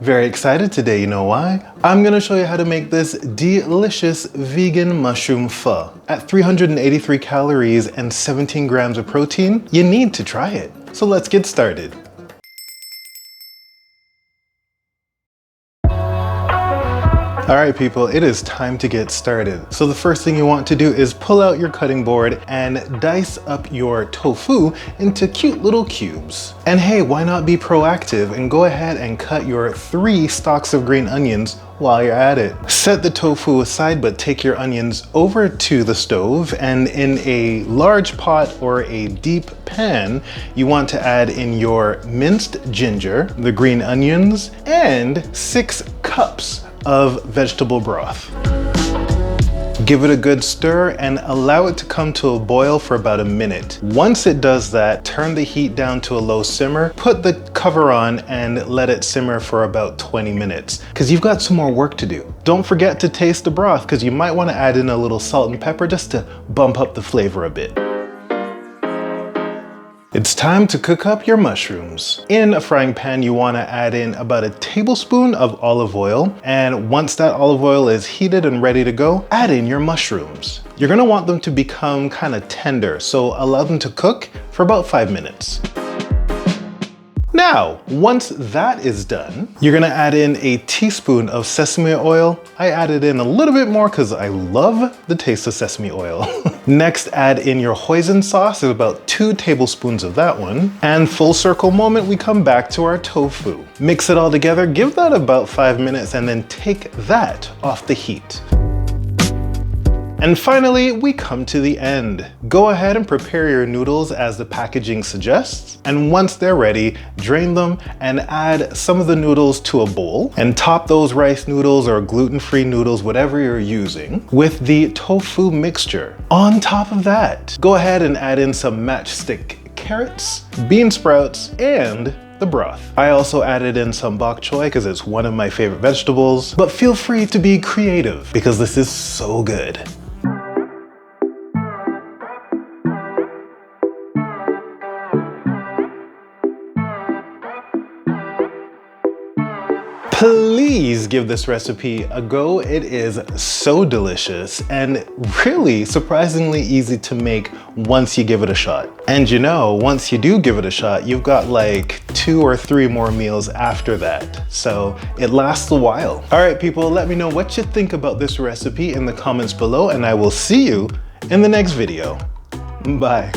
Very excited today, you know why? I'm gonna show you how to make this delicious vegan mushroom pho. At 383 calories and 17 grams of protein, you need to try it. So let's get started. All right, people, it is time to get started. So the first thing you want to do is pull out your cutting board and dice up your tofu into cute little cubes. And hey, why not be proactive and go ahead and cut your 3 stalks of green onions while you're at it. Set the tofu aside, but take your onions over to the stove, and in a large pot or a deep pan, you want to add in your minced ginger, the green onions, and 6 cups of vegetable broth. Give it a good stir and allow it to come to a boil for about a minute. Once it does that, turn the heat down to a low simmer, put the cover on and let it simmer for about 20 minutes because you've got some more work to do. Don't forget to taste the broth because you might want to add in a little salt and pepper just to bump up the flavor a bit. It's time to cook up your mushrooms. In a frying pan, you want to add in about a tablespoon of olive oil, and once that olive oil is heated and ready to go, add in your mushrooms. You're going to want them to become kind of tender, so allow them to cook for about 5 minutes. Now, once that is done, you're gonna add in a teaspoon of sesame oil. I added in a little bit more because I love the taste of sesame oil. Next, add in your hoisin sauce, about 2 tablespoons of that one. And full circle moment, we come back to our tofu. Mix it all together, give that about 5 minutes, and then take that off the heat. And finally, we come to the end. Go ahead and prepare your noodles as the packaging suggests. And once they're ready, drain them and add some of the noodles to a bowl and top those rice noodles or gluten-free noodles, whatever you're using, with the tofu mixture. On top of that, go ahead and add in some matchstick carrots, bean sprouts, and the broth. I also added in some bok choy because it's one of my favorite vegetables, but feel free to be creative because this is so good. Please give this recipe a go. It is so delicious and really surprisingly easy to make once you give it a shot. And you know, once you do give it a shot, you've got like 2 or 3 more meals after that. So it lasts a while. All right, people, let me know what you think about this recipe in the comments below, and I will see you in the next video. Bye.